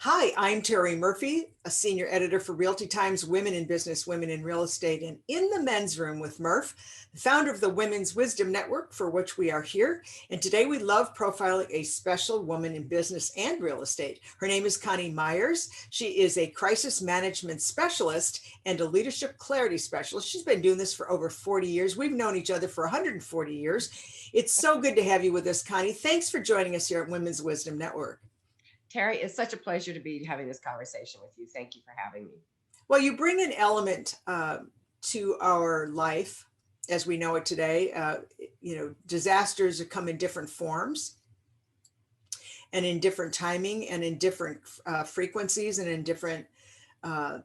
Hi, I'm Terry Murphy, a senior editor for Realty Times Women in Business, Women in Real Estate, and in the men's room with Murph, the founder of the Women's Wisdom Network, for which we are here. And today we love profiling a special woman in business and real estate. Her name is Coni Meyers. She is a crisis management specialist and a leadership clarity specialist. She's been doing this for over 40 years. We've known each other for 140 years. It's so good to have you with us, Coni. Thanks for joining us here at Women's Wisdom Network. Terry, it's such a pleasure to be having this conversation with you. Thank you for having me. Well, you bring an element to our life as we know it today. Disasters come in different forms and in different timing and in different frequencies and in different, what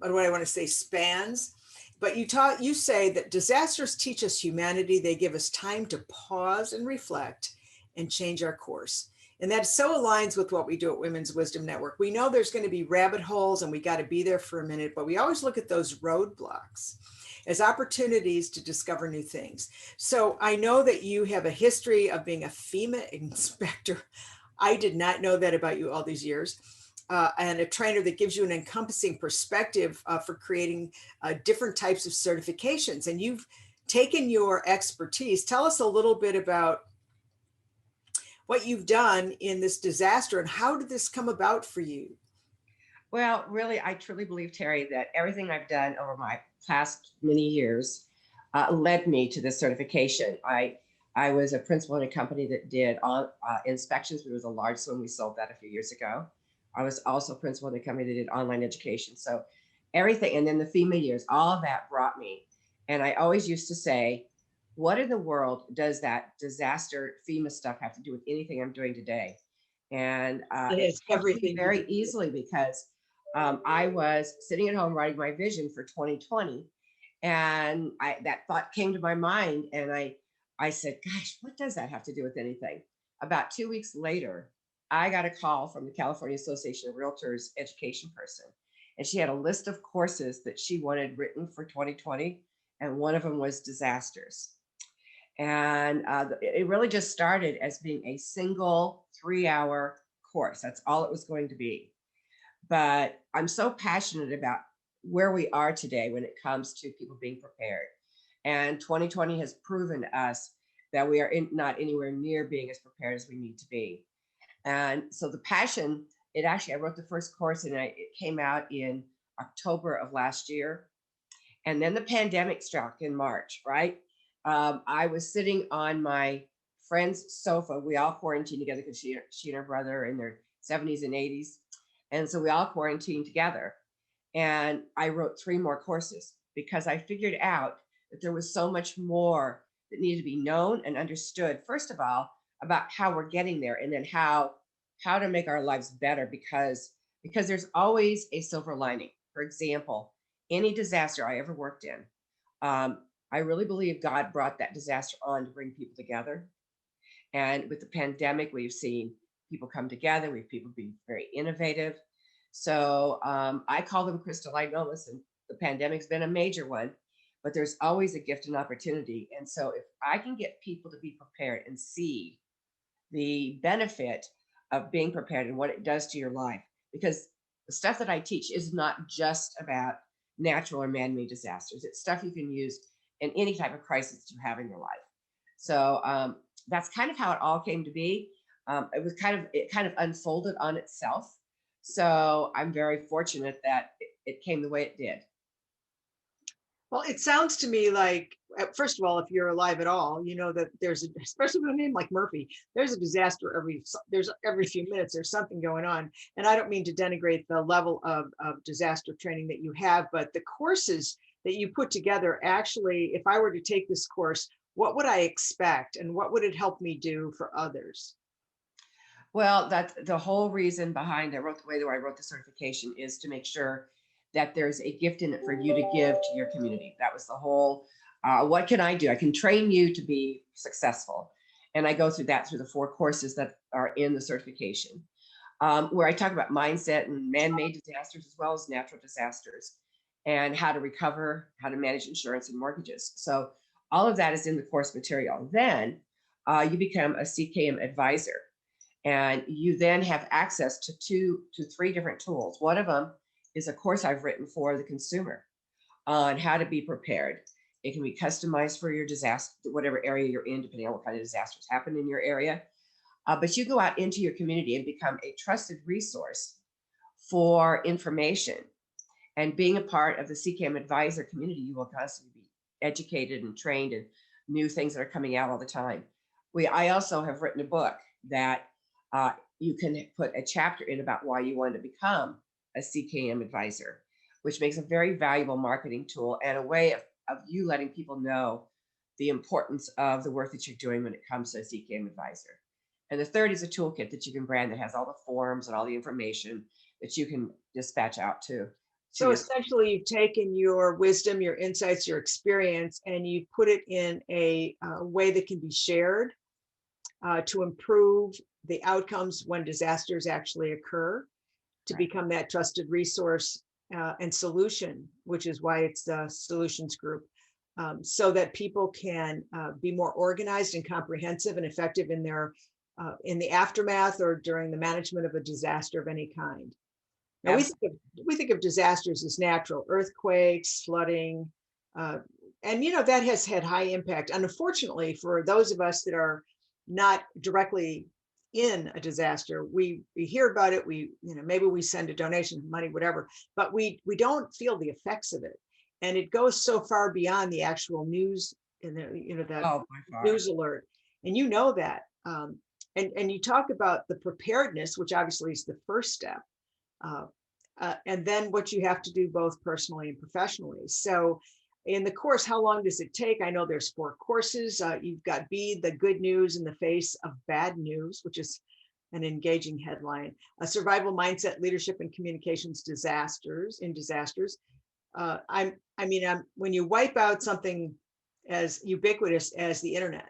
do I want to say, spans. But you say that disasters teach us humanity. They give us time to pause and reflect and change our course. And that so aligns with what we do at Women's Wisdom Network. We know there's going to be rabbit holes and we got to be there for a minute, but we always look at those roadblocks as opportunities to discover new things. So I know that you have a history of being a FEMA inspector. I did not know that about you all these years. And a trainer that gives you an encompassing perspective for creating different types of certifications. And you've taken your expertise. Tell us a little bit about what you've done in this disaster and how did this come about for you? Well, really, I truly believe, Terry, that everything I've done over my past many years led me to this certification. I was a principal in a company that did inspections. It was a large one. We sold that a few years ago. I was also principal in a company that did online education. So everything, and then the FEMA years, all of that brought me. And I always used to say, what in the world does that disaster FEMA stuff have to do with anything I'm doing today? And it came to me very easily because I was sitting at home writing my vision for 2020. And that thought came to my mind. And I said, gosh, what does that have to do with anything? About 2 weeks later, I got a call from the California Association of Realtors education person. And she had a list of courses that she wanted written for 2020. And one of them was disasters. And it really just started as being a single 3-hour course. That's all it was going to be. But I'm so passionate about where we are today when it comes to people being prepared. And 2020 has proven to us that we are not anywhere near being as prepared as we need to be. And so the passion, I wrote the first course and it came out in October of last year. And then the pandemic struck in March, right? I was sitting on my friend's sofa. We all quarantined together because she and her brother in their 70s and 80s. And so we all quarantined together. And I wrote 3 more courses because I figured out that there was so much more that needed to be known and understood, first of all, about how we're getting there, and then how to make our lives better because there's always a silver lining. For example, any disaster I ever worked in, I really believe God brought that disaster on to bring people together. And with the pandemic, we've seen people come together. We've people be very innovative. So I call them crystal light moments, and the pandemic's been a major one, but there's always a gift and opportunity. And so if I can get people to be prepared and see the benefit of being prepared and what it does to your life, because the stuff that I teach is not just about natural or man-made disasters. It's stuff you can use in any type of crisis you have in your life. So that's kind of how it all came to be. It kind of unfolded on itself. So I'm very fortunate that it came the way it did. Well, it sounds to me like, first of all, if you're alive at all, you know that especially with a name like Murphy, there's a disaster every few minutes. There's something going on, and I don't mean to denigrate the level of disaster training that you have, but the courses that you put together. Actually, if I were to take this course, what would I expect, and what would it help me do for others? Well, that's the whole reason behind the way that I wrote the certification is to make sure that there's a gift in it for you to give to your community. That was the whole, what can I do? I can train you to be successful. And I go through that through the 4 courses that are in the certification, where I talk about mindset and man-made disasters as well as natural disasters and how to recover, how to manage insurance and mortgages. So all of that is in the course material. Then you become a CKM advisor. And you then have access to 2 to 3 different tools. One of them is a course I've written for the consumer on how to be prepared. It can be customized for your disaster, whatever area you're in, depending on what kind of disasters happen in your area. But you go out into your community and become a trusted resource for information. And being a part of the CCAM advisor community, you will constantly be educated and trained in new things that are coming out all the time. I also have written a book that you can put a chapter in about why you wanted to become a CKM advisor, which makes a very valuable marketing tool and a way of you letting people know the importance of the work that you're doing when it comes to a CKM advisor. And the third is a toolkit that you can brand that has all the forms and all the information that you can dispatch out to. So essentially, you've taken your wisdom, your insights, your experience, and you put it in a way that can be shared to improve the outcomes when disasters actually occur, to become that trusted resource and solution, which is why it's the solutions group, so that people can be more organized and comprehensive and effective in their in the aftermath or during the management of a disaster of any kind. Now, we think of disasters as natural: earthquakes, flooding, and that has had high impact. And unfortunately, for those of us that are not directly in a disaster, we hear about it. Maybe we send a donation, money, whatever, but we don't feel the effects of it. And it goes so far beyond the actual news and that news alert. And that. And you talk about the preparedness, which obviously is the first step. And then what you have to do both personally and professionally. So in the course, how long does it take? I know there's 4 courses. You've got Be the Good News in the Face of Bad News, which is an engaging headline. A Survival Mindset, Leadership and Communications Disasters. When you wipe out something as ubiquitous as the internet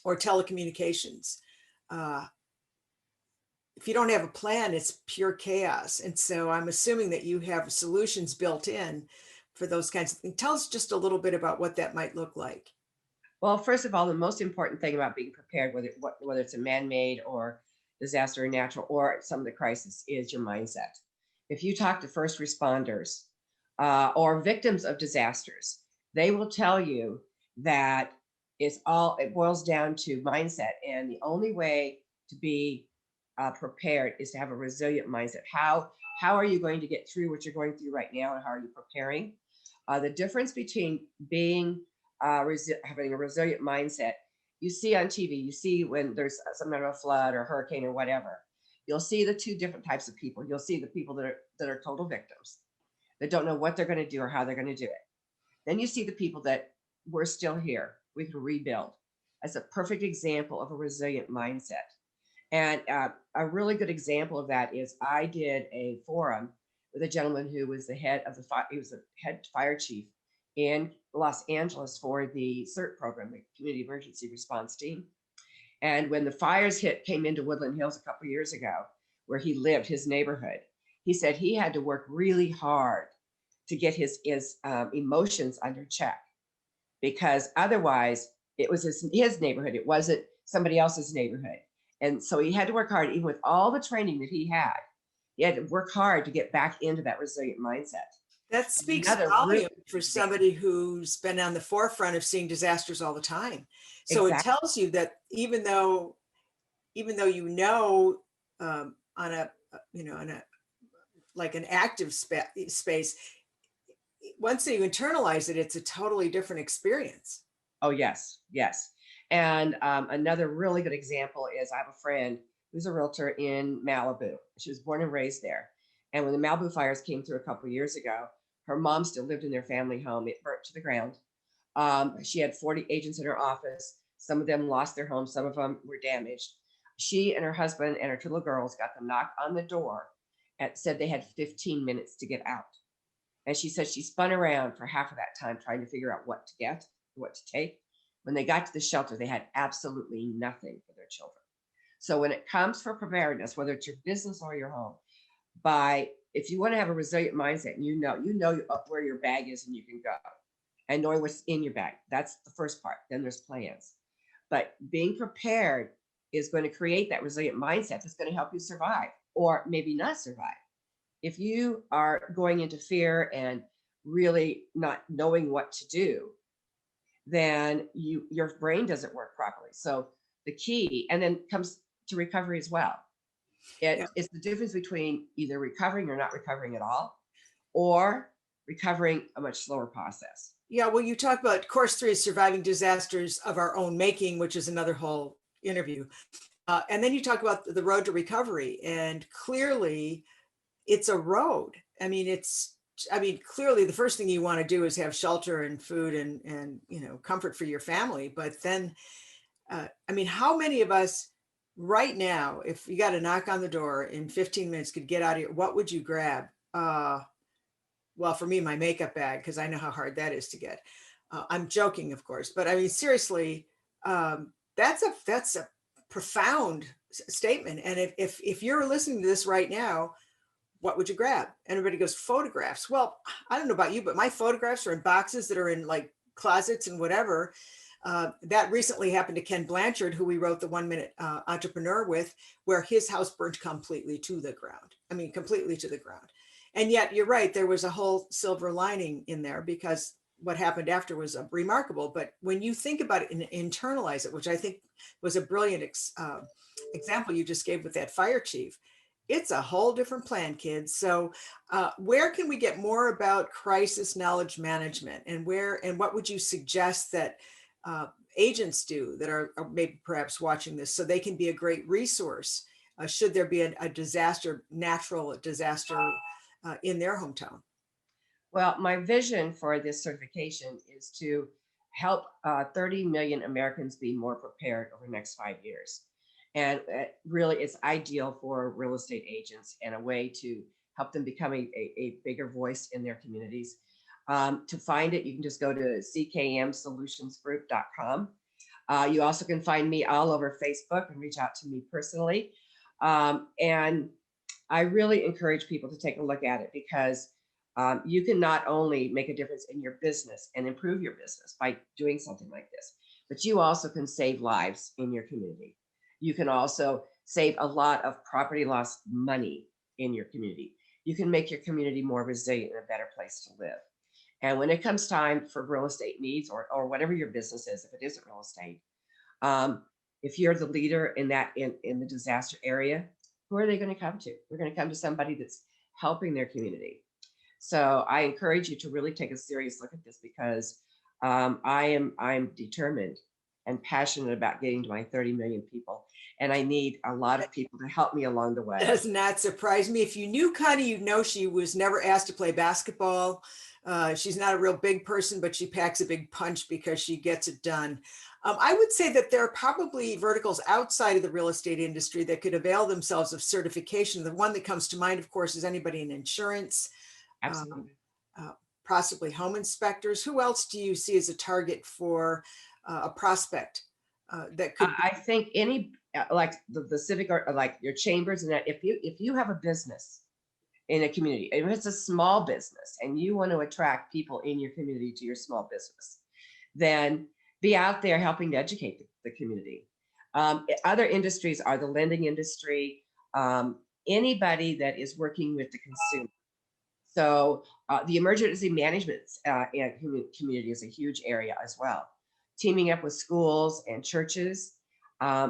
or telecommunications, if you don't have a plan, it's pure chaos. And so I'm assuming that you have solutions built in for those kinds of things. Tell us just a little bit about what that might look like. Well, first of all, the most important thing about being prepared, whether it's a man-made or disaster or natural or some of the crisis, is your mindset. If you talk to first responders or victims of disasters, they will tell you that it boils down to mindset. And the only way to be prepared is to have a resilient mindset. How are you going to get through what you're going through right now, and how are you preparing? The difference between being having a resilient mindset, you see on TV, you see when there's some kind of a flood or hurricane or whatever, you'll see the 2 different types of people. You'll see the people that are total victims, that don't know what they're going to do or how they're going to do it. Then you see the people that we're still here, we can rebuild. That's a perfect example of a resilient mindset. And a really good example of that is I did a forum with a gentleman who was the head fire chief in Los Angeles for the CERT program, the Community Emergency Response Team. And when the fires came into Woodland Hills a couple of years ago, where he lived, his neighborhood, he said he had to work really hard to get his emotions under check, because otherwise it was his neighborhood. It wasn't somebody else's neighborhood. And so he had to work hard, even with all the training that he had to work hard to get back into that resilient mindset. That speaks volume for somebody who's been on the forefront of seeing disasters all the time. So It tells you that even though on a like an active space, once you internalize it, it's a totally different experience. Oh, yes. And another really good example is I have a friend who's a realtor in Malibu. She was born and raised there. And when the Malibu fires came through a couple of years ago, her mom still lived in their family home. It burnt to the ground. She had 40 agents in her office. Some of them lost their homes. Some of them were damaged. She and her husband and her 2 little girls got them knocked on the door and said they had 15 minutes to get out. And she said she spun around for half of that time trying to figure out what to get, what to take. When they got to the shelter, they had absolutely nothing for their children. So when it comes for preparedness, whether it's your business or your home, if you want to have a resilient mindset, and you know where your bag is and you can go, and knowing what's in your bag, that's the first part. Then there's plans. But being prepared is going to create that resilient mindset that's going to help you survive, or maybe not survive. If you are going into fear and really not knowing what to do, then your brain doesn't work properly. So the key, and then comes to recovery as well. Yeah. It's the difference between either recovering or not recovering at all, or recovering a much slower process. Yeah, well, you talk about course 3 is surviving disasters of our own making, which is another whole interview. And then you talk about the road to recovery, and clearly it's a road. I mean, clearly the first thing you want to do is have shelter and food and, you know, comfort for your family. But then, I mean, how many of us right now, if you got a knock on the door in 15 minutes, could get out of here, what would you grab? Well, for me, my makeup bag, because I know how hard that is to get. I'm joking, of course, but I mean, seriously, that's a profound statement. And if you're listening to this right now, what would you grab? And everybody goes, photographs. Well, I don't know about you, but my photographs are in boxes that are in like closets and whatever. That recently happened to Ken Blanchard, who we wrote the 1 Minute Entrepreneur with, where his house burned completely to the ground. I mean, completely to the ground. And yet you're right, there was a whole silver lining in there, because what happened after was remarkable. But when you think about it and internalize it, which I think was a brilliant example you just gave with that fire chief, it's a whole different plan, kids. So where can we get more about crisis knowledge management, and what would you suggest that agents do that are maybe perhaps watching this, so they can be a great resource should there be a disaster, natural disaster in their hometown? Well, my vision for this certification is to help 30 million Americans be more prepared over the next 5 years. And really, it's ideal for real estate agents, and a way to help them become a bigger voice in their communities. To find it, you can just go to ckmsolutionsgroup.com. You also can find me all over Facebook and reach out to me personally. And I really encourage people to take a look at it, because you can not only make a difference in your business and improve your business by doing something like this, but you also can save lives in your community. You can also save a lot of property loss money in your community. You can make your community more resilient and a better place to live. And when it comes time for real estate needs, or whatever your business is, if it isn't real estate, um, if you're the leader in the disaster area, who are they going to come to? They're going to come to somebody that's helping their community. So I encourage you to really take a serious look at this, because I'm determined and passionate about getting to my 30 million people. And I need a lot of people to help me along the way. Does not surprise me. If you knew Coni, you'd know she was never asked to play basketball. She's not a real big person, but she packs a big punch because she gets it done. I would say that there are probably verticals outside of the real estate industry that could avail themselves of certification. The one that comes to mind, of course, is anybody in insurance, Absolutely. possibly home inspectors. Who else do you see as a target for a prospect that could? I think any like the civic, or like your chambers, and that if you have a business in a community, if it's a small business and you want to attract people in your community to your small business, then be out there helping to educate the community. Other industries are the lending industry, anybody that is working with the consumer. So the emergency management community is a huge area as well. Teaming up with schools and churches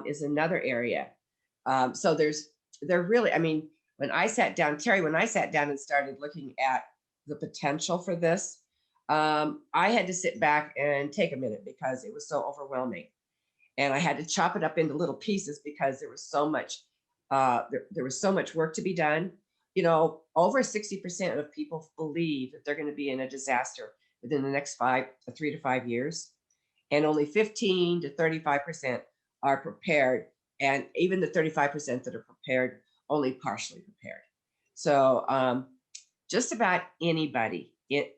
is another area. So there really, I mean, when I sat down, Terry, when I sat down and started looking at the potential for this, I had to sit back and take a minute, because it was so overwhelming. And I had to chop it up into little pieces, because there was so much, there was so much work to be done. You know, over 60% of people believe that they're going to be in a disaster within the next 3 to 5 years. And only 15 to 35% are prepared. And even the 35% that are prepared, only partially prepared. So just about anybody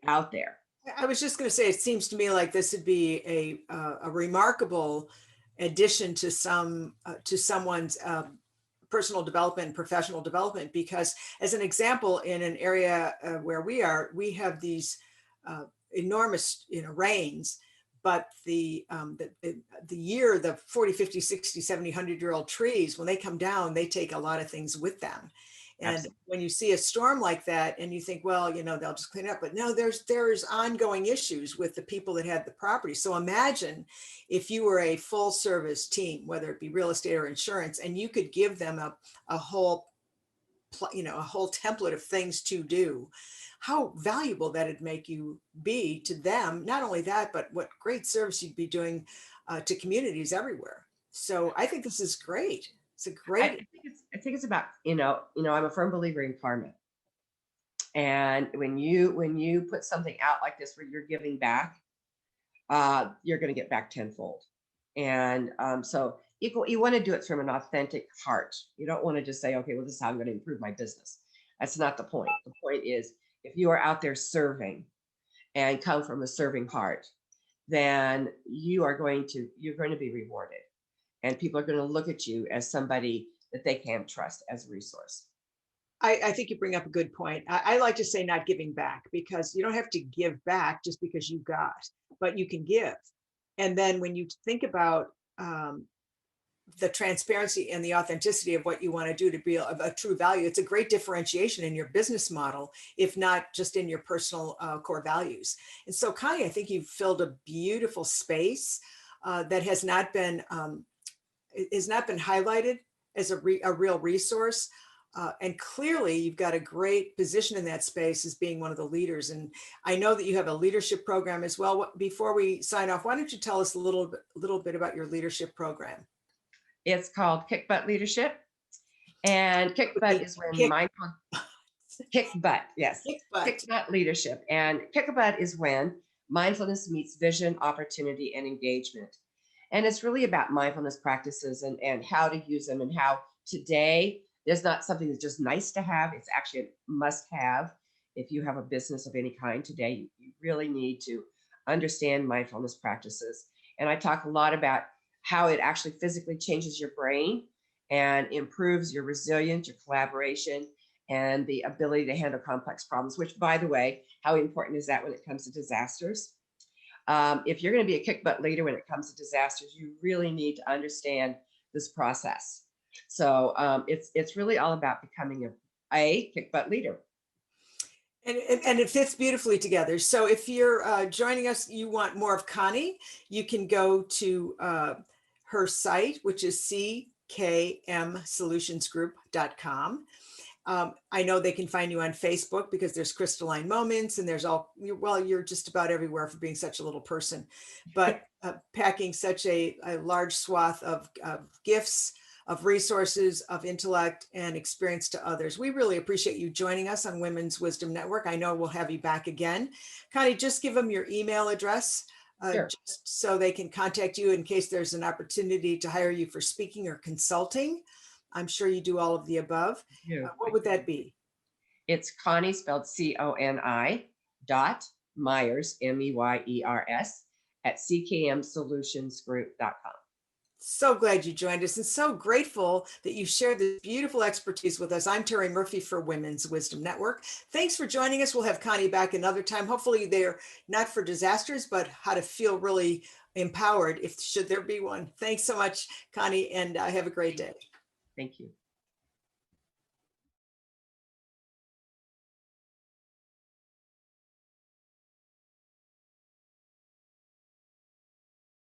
out there. I was just going to say, it seems to me like this would be a remarkable addition to someone's personal development, professional development, because as an example, in an area where we have these enormous, rains, but the year, the 40, 50, 60, 70, 100-year-old trees, when they come down, they take a lot of things with them. And Absolutely. when you see a storm like that and you think, well, they'll just clean it up, but no, there's ongoing issues with the people that had the property. So imagine if you were a full service team, whether it be real estate or insurance, and you could give them a whole a whole template of things to do, how valuable that'd make you be to them. Not only that, but what great service you'd be doing to communities everywhere. So I think this is great. It's a great. I think it's about, I'm a firm believer in karma. And when you put something out like this where you're giving back, you're going to get back tenfold. And so you want to do it from an authentic heart. You don't want to just say, okay, well, this is how I'm going to improve my business. That's not the point. The point is, if you are out there serving and come from a serving heart, then you're going to be rewarded. And people are going to look at you as somebody that they can trust as a resource. I think you bring up a good point. I like to say not giving back, because you don't have to give back just because you got, but you can give. And then when you think about the transparency and the authenticity of what you want to do to be a true value, it's a great differentiation in your business model, if not just in your personal core values. And so, Connie, I think you've filled a beautiful space that has not been highlighted as a real resource. And clearly you've got a great position in that space as being one of the leaders. And I know that you have a leadership program as well. Before we sign off, why don't you tell us a little bit about your leadership program? It's called Kick Butt Leadership. And kick butt is when mindful kick butt, yes. Kick butt leadership. And kick butt is when mindfulness meets vision, opportunity, and engagement. And it's really about mindfulness practices and how to use them, and how today there's not something that's just nice to have. It's actually a must have. If you have a business of any kind today, you really need to understand mindfulness practices. And I talk a lot about how it actually physically changes your brain and improves your resilience, your collaboration, and the ability to handle complex problems, which, by the way, how important is that when it comes to disasters? If you're going to be a kick butt leader when it comes to disasters, you really need to understand this process. So it's really all about becoming a kick butt leader. And it fits beautifully together. So if you're joining us, you want more of Connie, you can go to her site, which is ckmsolutionsgroup.com. I know they can find you on Facebook because there's Crystalline Moments, and there's you're just about everywhere for being such a little person, but packing such a large swath of gifts, of resources, of intellect and experience to others. We really appreciate you joining us on Women's Wisdom Network. I know we'll have you back again. Connie, just give them your email address. Sure. Just so they can contact you in case there's an opportunity to hire you for speaking or consulting. I'm sure you do all of the above. What would that be? It's Coni, spelled CONI, .Meyers, MEYERS, at ckmsolutionsgroup.com. So glad you joined us, and so grateful that you shared this beautiful expertise with us. I'm Terry Murphy for Women's Wisdom Network. Thanks for joining us. We'll have Connie back another time. Hopefully they're not for disasters, but how to feel really empowered if should there be one. Thanks so much, Connie, and have a great day. Thank you.